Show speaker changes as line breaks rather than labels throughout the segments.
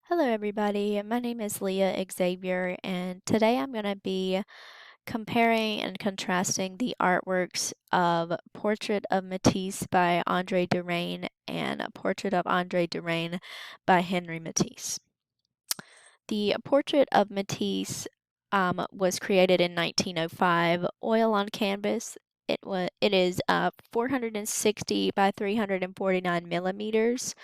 Hello, everybody. My name is Leah Xavier, and today I'm going to be comparing and contrasting the artworks of Portrait of Matisse by Andre Derain and A Portrait of Andre Derain by Henri Matisse. The Portrait of Matisse was created in 1905, oil on canvas. It is 460 by 349 millimeters,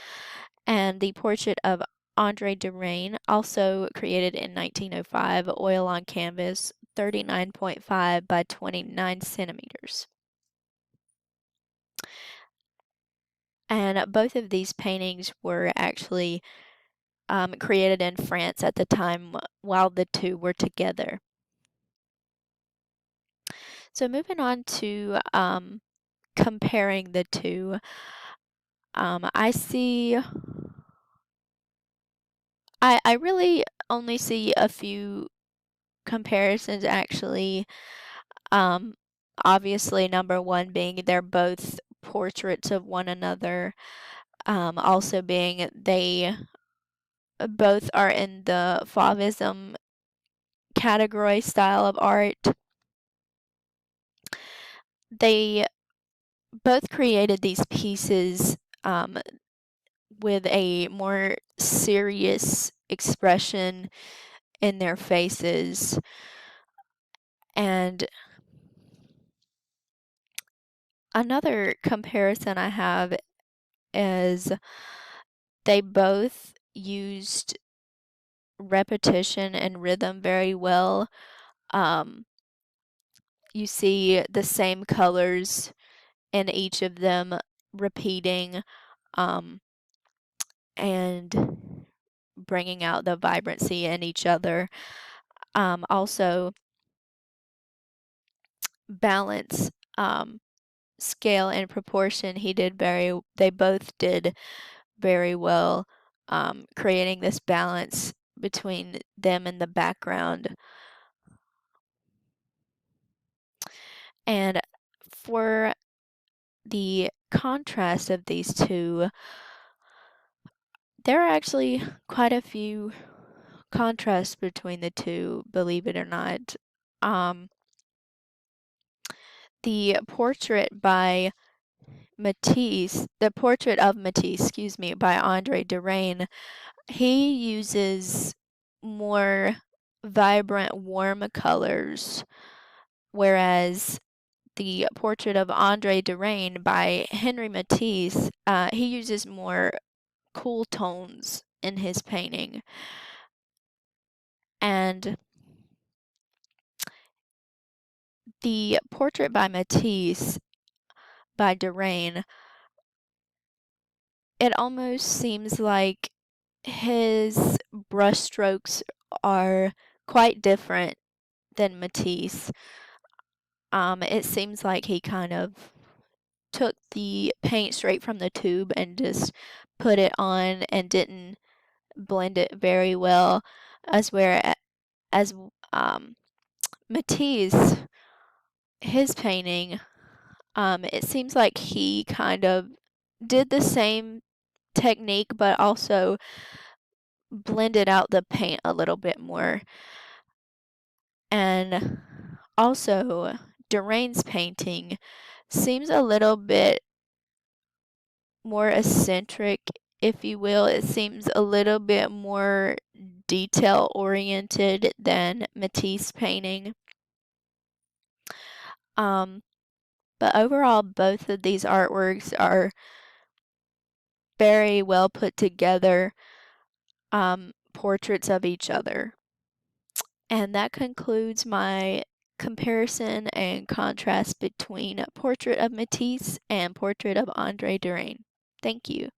and the portrait of Andre Derain, also created in 1905, oil on canvas, 39.5 by 29 centimeters. And both of these paintings were actually created in France at the time while the two were together. So moving on to comparing the two, I really only see a few comparisons actually. Obviously, number one being they're both portraits of one another. Also being they both are in the Fauvism category style of art. They both created these pieces with a more serious expression in their faces. And another comparison I have is they both used repetition and rhythm very well. You see the same colors in each of them repeating um, and bringing out the vibrancy in each other. Also, balance, scale, and proportion. They both did very well, creating this balance between them and the background. And for the contrast of these two, there are actually quite a few contrasts between the two, believe it or not. The portrait of Matisse, excuse me, by Andre Derain, he uses more vibrant, warm colors, whereas the portrait of Andre Derain by Henri Matisse, he uses more cool tones in his painting. And the portrait by Matisse by Derain, it almost seems like his brushstrokes are quite different than Matisse. It seems like he kind of took the paint straight from the tube and just put it on and didn't blend it very well, as Matisse, his painting, it seems like he kind of did the same technique but also blended out the paint a little bit more. And also, Derain's painting seems a little bit more eccentric, if you will. It seems a little bit more detail oriented than Matisse painting. But overall, both of these artworks are very well put together portraits of each other. And that concludes my comparison and contrast between Portrait of Matisse and Portrait of Andre Derain. Thank you.